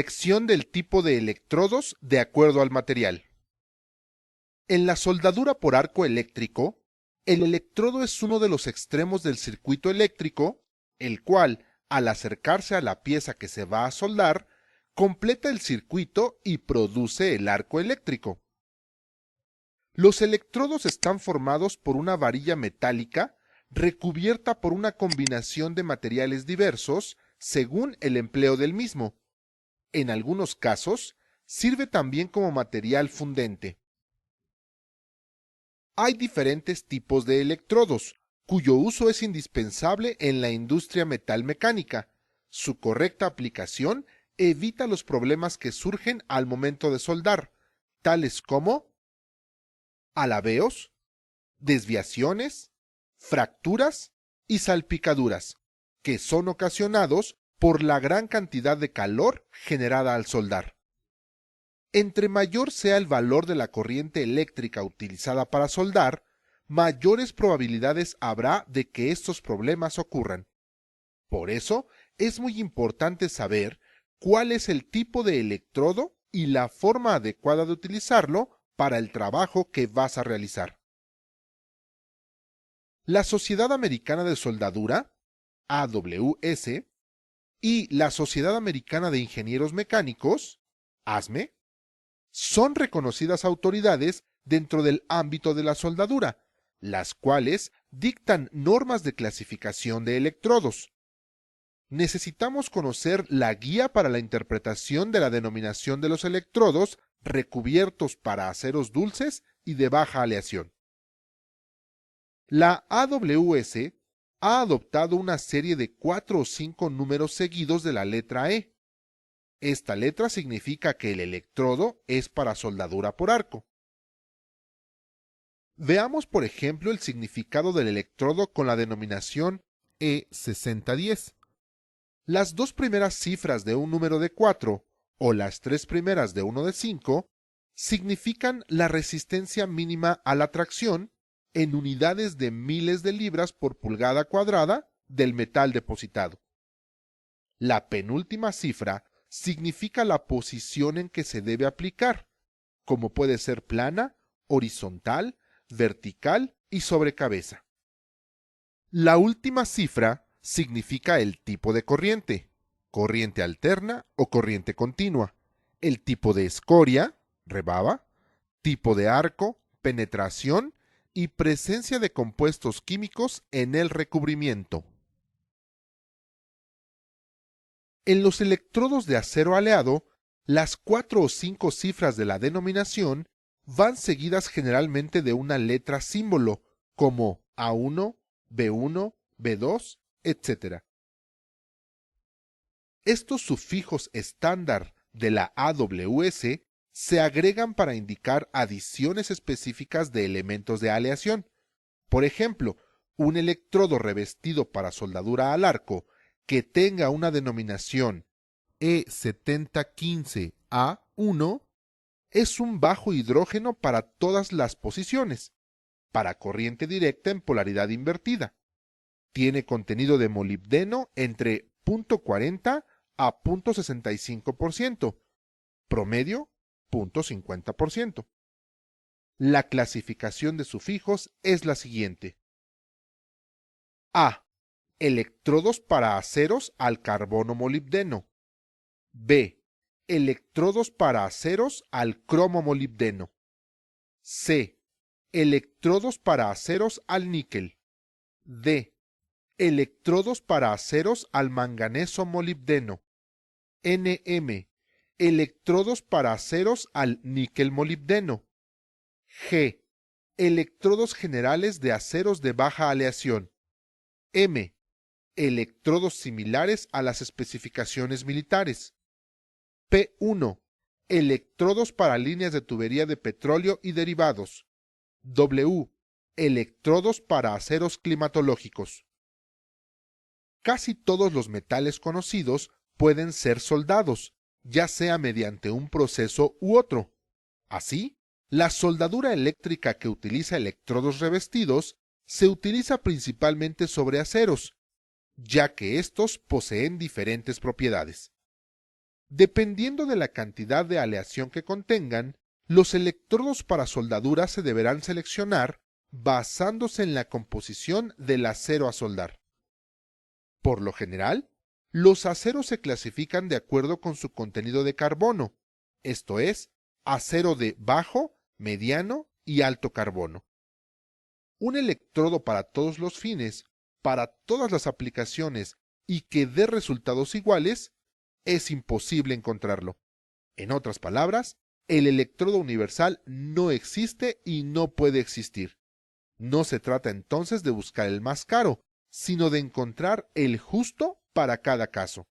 Selección del tipo de electrodos de acuerdo al material. En la soldadura por arco eléctrico, el electrodo es uno de los extremos del circuito eléctrico, el cual, al acercarse a la pieza que se va a soldar, completa el circuito y produce el arco eléctrico. Los electrodos están formados por una varilla metálica recubierta por una combinación de materiales diversos según el empleo del mismo. En algunos casos, sirve también como material fundente. Hay diferentes tipos de electrodos, cuyo uso es indispensable en la industria metalmecánica. Su correcta aplicación evita los problemas que surgen al momento de soldar, tales como alabeos, desviaciones, fracturas y salpicaduras, que son ocasionados por la gran cantidad de calor generada al soldar. Entre mayor sea el valor de la corriente eléctrica utilizada para soldar, mayores probabilidades habrá de que estos problemas ocurran. Por eso, es muy importante saber cuál es el tipo de electrodo y la forma adecuada de utilizarlo para el trabajo que vas a realizar. La Sociedad Americana de Soldadura, AWS, y la Sociedad Americana de Ingenieros Mecánicos, ASME, son reconocidas autoridades dentro del ámbito de la soldadura, las cuales dictan normas de clasificación de electrodos. Necesitamos conocer la guía para la interpretación de la denominación de los electrodos recubiertos para aceros dulces y de baja aleación. La AWS ha adoptado una serie de 4 o 5 números seguidos de la letra E. Esta letra significa que el electrodo es para soldadura por arco. Veamos, por ejemplo, el significado del electrodo con la denominación E6010. Las dos primeras cifras de un número de 4 o las tres primeras de uno de 5 significan la resistencia mínima a la tracción en unidades de miles de libras por pulgada cuadrada del metal depositado. La penúltima cifra significa la posición en que se debe aplicar, como puede ser plana, horizontal, vertical y sobre cabeza. La última cifra significa el tipo de corriente, corriente alterna o corriente continua, el tipo de escoria, rebaba, tipo de arco, penetración y presencia de compuestos químicos en el recubrimiento. En los electrodos de acero aleado, las 4 o 5 cifras de la denominación van seguidas generalmente de una letra símbolo, como A1, B1, B2, etc. Estos sufijos estándar de la AWS se agregan para indicar adiciones específicas de elementos de aleación. Por ejemplo, un electrodo revestido para soldadura al arco que tenga una denominación E7015A1 es un bajo hidrógeno para todas las posiciones, para corriente directa en polaridad invertida. Tiene contenido de molibdeno entre 0.40 a 0.65%, promedio 0.50%. La clasificación de sufijos es la siguiente. A. Electrodos para aceros al carbono molibdeno. B. Electrodos para aceros al cromo molibdeno. C. Electrodos para aceros al níquel. D. Electrodos para aceros al manganeso molibdeno. Nm. Electrodos para aceros al níquel molibdeno. G. Electrodos generales de aceros de baja aleación. M. Electrodos similares a las especificaciones militares. P1. Electrodos para líneas de tubería de petróleo y derivados. W. Electrodos para aceros climatológicos. Casi todos los metales conocidos pueden ser soldados, ya sea mediante un proceso u otro. Así, la soldadura eléctrica que utiliza electrodos revestidos se utiliza principalmente sobre aceros, ya que estos poseen diferentes propiedades. Dependiendo de la cantidad de aleación que contengan, los electrodos para soldadura se deberán seleccionar basándose en la composición del acero a soldar. Por lo general, los aceros se clasifican de acuerdo con su contenido de carbono, esto es, acero de bajo, mediano y alto carbono. Un electrodo para todos los fines, para todas las aplicaciones y que dé resultados iguales, es imposible encontrarlo. En otras palabras, el electrodo universal no existe y no puede existir. No se trata entonces de buscar el más caro, sino de encontrar el justo para cada caso.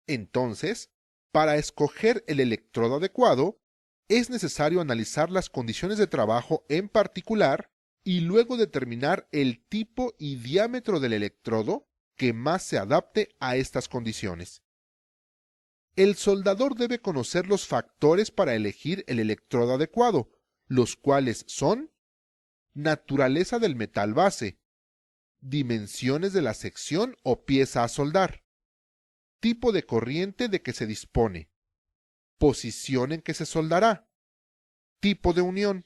Entonces, para escoger el electrodo adecuado, es necesario analizar las condiciones de trabajo en particular y luego determinar el tipo y diámetro del electrodo que más se adapte a estas condiciones. El soldador debe conocer los factores para elegir el electrodo adecuado, los cuales son naturaleza del metal base, dimensiones de la sección o pieza a soldar, tipo de corriente de que se dispone, posición en que se soldará, tipo de unión,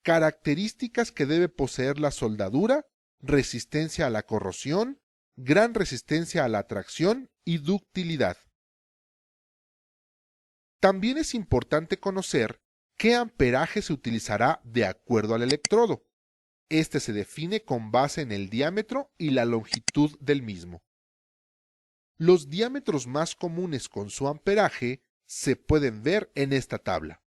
características que debe poseer la soldadura, resistencia a la corrosión, gran resistencia a la atracción y ductilidad. También es importante conocer qué amperaje se utilizará de acuerdo al electrodo. Este se define con base en el diámetro y la longitud del mismo. Los diámetros más comunes con su amperaje se pueden ver en esta tabla.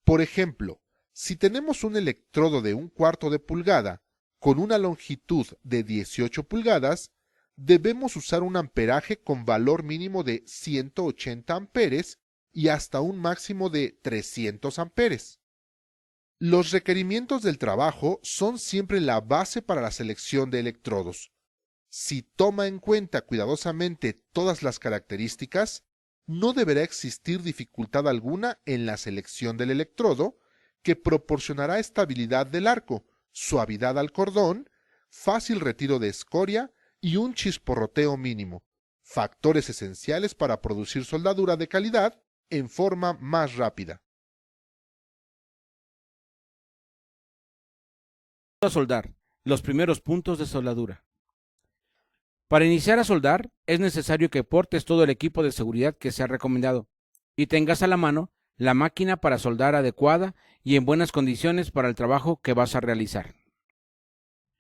Por ejemplo, si tenemos un electrodo de 1/4 de pulgada con una longitud de 18 pulgadas, debemos usar un amperaje con valor mínimo de 180 amperes y hasta un máximo de 300 amperes. Los requerimientos del trabajo son siempre la base para la selección de electrodos. Si toma en cuenta cuidadosamente todas las características, no deberá existir dificultad alguna en la selección del electrodo, que proporcionará estabilidad del arco, suavidad al cordón, fácil retiro de escoria y un chisporroteo mínimo, factores esenciales para producir soldadura de calidad en forma más rápida. A soldar. Los primeros puntos de soldadura. Para iniciar a soldar, es necesario que portes todo el equipo de seguridad que se ha recomendado y tengas a la mano la máquina para soldar adecuada y en buenas condiciones para el trabajo que vas a realizar.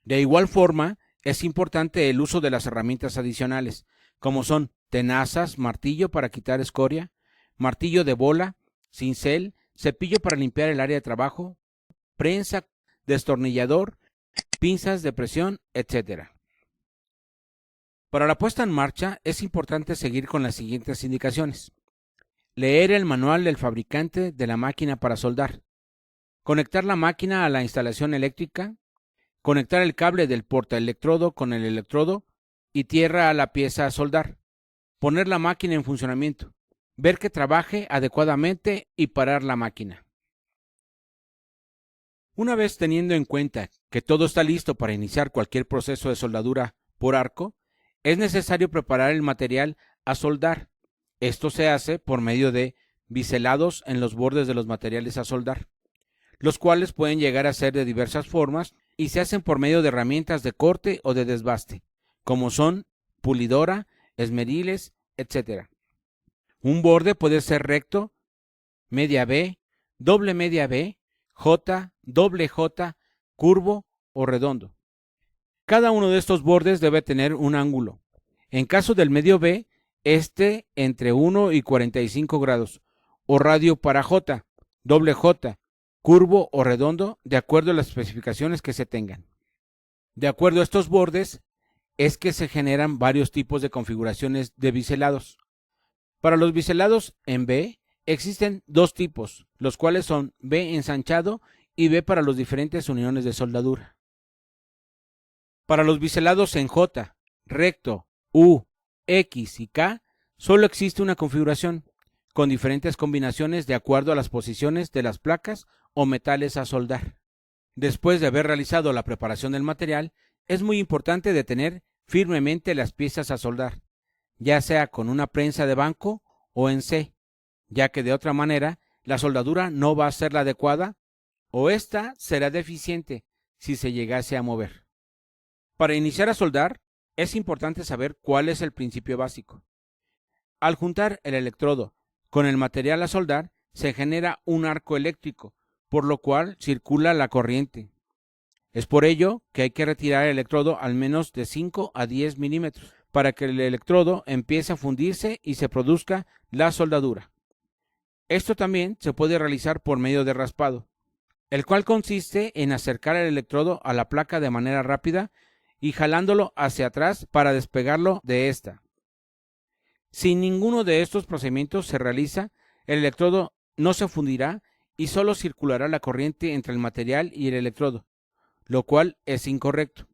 De igual forma, es importante el uso de las herramientas adicionales, como son tenazas, martillo para quitar escoria, martillo de bola, cincel, cepillo para limpiar el área de trabajo, prensa, destornillador, pinzas de presión, etc. Para la puesta en marcha es importante seguir con las siguientes indicaciones. Leer el manual del fabricante de la máquina para soldar. Conectar la máquina a la instalación eléctrica. Conectar el cable del portaelectrodo con el electrodo y tierra a la pieza a soldar. Poner la máquina en funcionamiento. Ver que trabaje adecuadamente y parar la máquina. Una vez teniendo en cuenta que todo está listo para iniciar cualquier proceso de soldadura por arco, es necesario preparar el material a soldar. Esto se hace por medio de biselados en los bordes de los materiales a soldar, los cuales pueden llegar a ser de diversas formas y se hacen por medio de herramientas de corte o de desbaste, como son pulidora, esmeriles, etc. Un borde puede ser recto, media B, doble media B, J, doble J, curvo o redondo. Cada uno de estos bordes debe tener un ángulo. En caso del medio B, este entre 1 y 45 grados, o radio para J, doble J, curvo o redondo, de acuerdo a las especificaciones que se tengan. De acuerdo a estos bordes, es que se generan varios tipos de configuraciones de biselados. Para los biselados en B, existen dos tipos, los cuales son B ensanchado y B para las diferentes uniones de soldadura. Para los biselados en J, recto, U, X y K, solo existe una configuración, con diferentes combinaciones de acuerdo a las posiciones de las placas o metales a soldar. Después de haber realizado la preparación del material, es muy importante detener firmemente las piezas a soldar, ya sea con una prensa de banco o en C, ya que de otra manera la soldadura no va a ser la adecuada o ésta será deficiente si se llegase a mover. Para iniciar a soldar, es importante saber cuál es el principio básico. Al juntar el electrodo con el material a soldar, se genera un arco eléctrico, por lo cual circula la corriente. Es por ello que hay que retirar el electrodo al menos de 5 a 10 milímetros para que el electrodo empiece a fundirse y se produzca la soldadura. Esto también se puede realizar por medio de raspado, el cual consiste en acercar el electrodo a la placa de manera rápida y jalándolo hacia atrás para despegarlo de esta. Si ninguno de estos procedimientos se realiza, el electrodo no se fundirá y solo circulará la corriente entre el material y el electrodo, lo cual es incorrecto.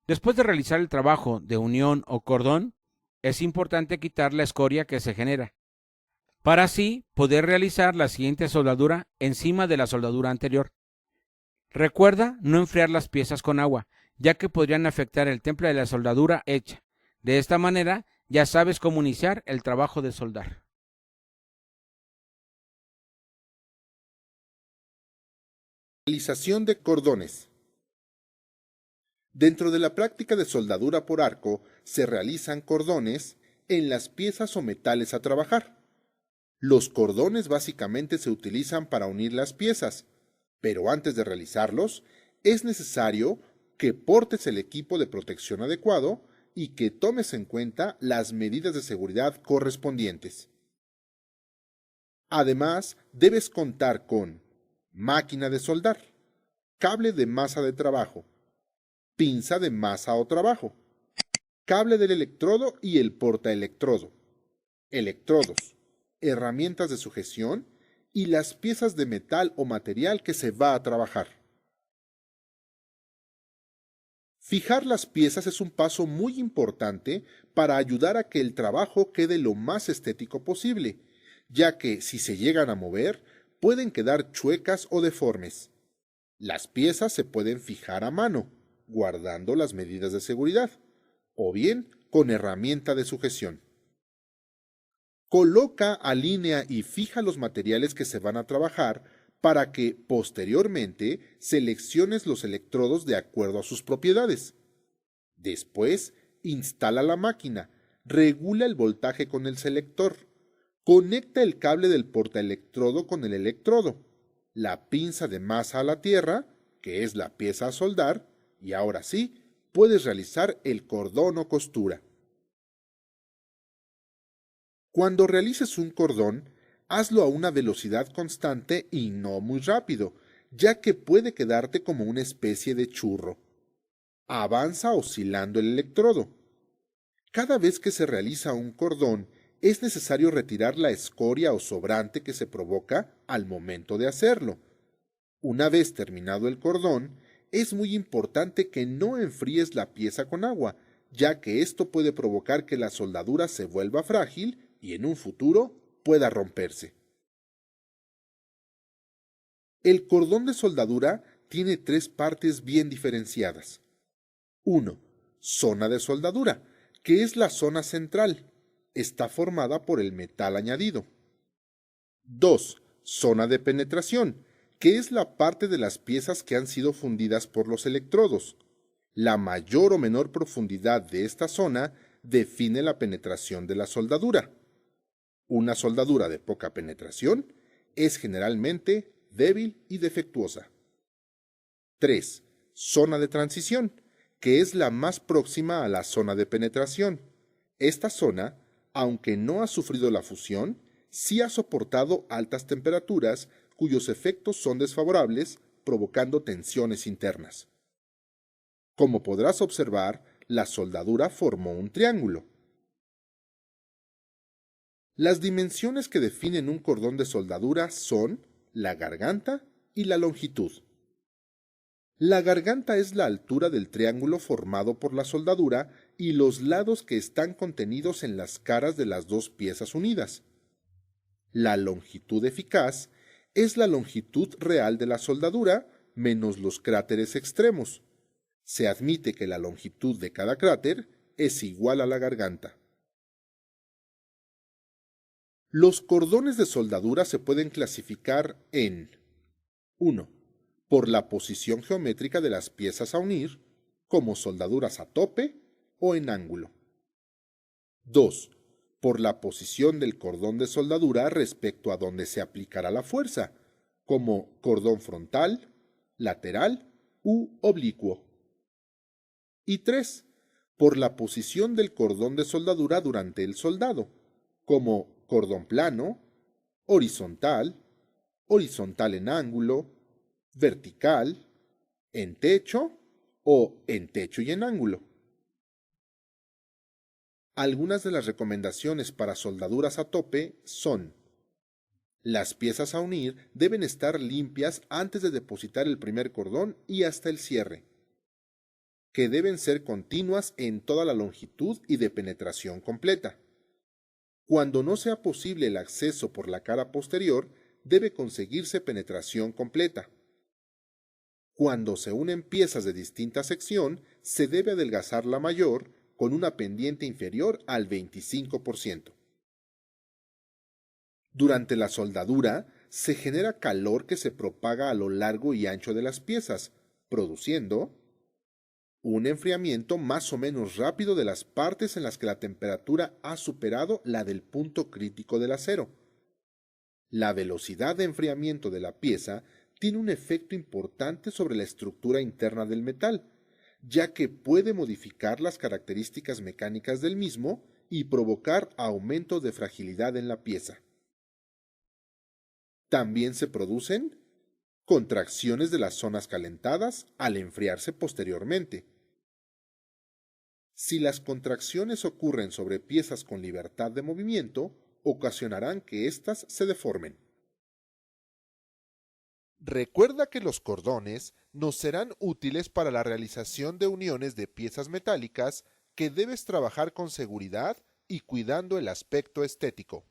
Después de realizar el trabajo de unión o cordón, es importante quitar la escoria que se genera, para así poder realizar la siguiente soldadura encima de la soldadura anterior. Recuerda no enfriar las piezas con agua, ya que podrían afectar el temple de la soldadura hecha. De esta manera, ya sabes cómo iniciar el trabajo de soldar. Realización de cordones. Dentro de la práctica de soldadura por arco se realizan cordones en las piezas o metales a trabajar. Los cordones básicamente se utilizan para unir las piezas, pero antes de realizarlos es necesario que portes el equipo de protección adecuado y que tomes en cuenta las medidas de seguridad correspondientes. Además, debes contar con máquina de soldar, cable de masa de trabajo, pinza de masa o trabajo, cable del electrodo y el portaelectrodo, electrodos, herramientas de sujeción y las piezas de metal o material que se va a trabajar. Fijar las piezas es un paso muy importante para ayudar a que el trabajo quede lo más estético posible, ya que si se llegan a mover, pueden quedar chuecas o deformes. Las piezas se pueden fijar a mano, guardando las medidas de seguridad, o bien con herramienta de sujeción. Coloca, alinea y fija los materiales que se van a trabajar para que, posteriormente, selecciones los electrodos de acuerdo a sus propiedades. Después, instala la máquina, regula el voltaje con el selector, conecta el cable del portaelectrodo con el electrodo, la pinza de masa a la tierra, que es la pieza a soldar, y ahora sí, puedes realizar el cordón o costura. Cuando realices un cordón, hazlo a una velocidad constante y no muy rápido, ya que puede quedarte como una especie de churro. Avanza oscilando el electrodo. Cada vez que se realiza un cordón, es necesario retirar la escoria o sobrante que se provoca al momento de hacerlo. Una vez terminado el cordón, es muy importante que no enfríes la pieza con agua, ya que esto puede provocar que la soldadura se vuelva frágil y en un futuro pueda romperse. El cordón de soldadura tiene tres partes bien diferenciadas. 1. Zona de soldadura, que es la zona central. Está formada por el metal añadido. 2. Zona de penetración, que es la parte de las piezas que han sido fundidas por los electrodos. La mayor o menor profundidad de esta zona define la penetración de la soldadura. Una soldadura de poca penetración es generalmente débil y defectuosa. 3. Zona de transición, que es la más próxima a la zona de penetración. Esta zona, aunque no ha sufrido la fusión, sí ha soportado altas temperaturas cuyos efectos son desfavorables, provocando tensiones internas. Como podrás observar, la soldadura formó un triángulo. Las dimensiones que definen un cordón de soldadura son la garganta y la longitud. La garganta es la altura del triángulo formado por la soldadura y los lados que están contenidos en las caras de las dos piezas unidas. La longitud eficaz es la longitud real de la soldadura menos los cráteres extremos. Se admite que la longitud de cada cráter es igual a la garganta. Los cordones de soldadura se pueden clasificar en 1. Por la posición geométrica de las piezas a unir, como soldaduras a tope o en ángulo. 2. Por la posición del cordón de soldadura respecto a donde se aplicará la fuerza, como cordón frontal, lateral u oblicuo. Y 3. Por la posición del cordón de soldadura durante el soldado, como cordón plano, horizontal, horizontal en ángulo, vertical, en techo o en techo y en ángulo. Algunas de las recomendaciones para soldaduras a tope son: las piezas a unir deben estar limpias antes de depositar el primer cordón y hasta el cierre, que deben ser continuas en toda la longitud y de penetración completa. Cuando no sea posible el acceso por la cara posterior, debe conseguirse penetración completa. Cuando se unen piezas de distinta sección, se debe adelgazar la mayor con una pendiente inferior al 25%. Durante la soldadura, se genera calor que se propaga a lo largo y ancho de las piezas, produciendo un enfriamiento más o menos rápido de las partes en las que la temperatura ha superado la del punto crítico del acero. La velocidad de enfriamiento de la pieza tiene un efecto importante sobre la estructura interna del metal, ya que puede modificar las características mecánicas del mismo y provocar aumento de fragilidad en la pieza. También se producen contracciones de las zonas calentadas al enfriarse posteriormente. Si las contracciones ocurren sobre piezas con libertad de movimiento, ocasionarán que éstas se deformen. Recuerda que los cordones nos serán útiles para la realización de uniones de piezas metálicas que debes trabajar con seguridad y cuidando el aspecto estético.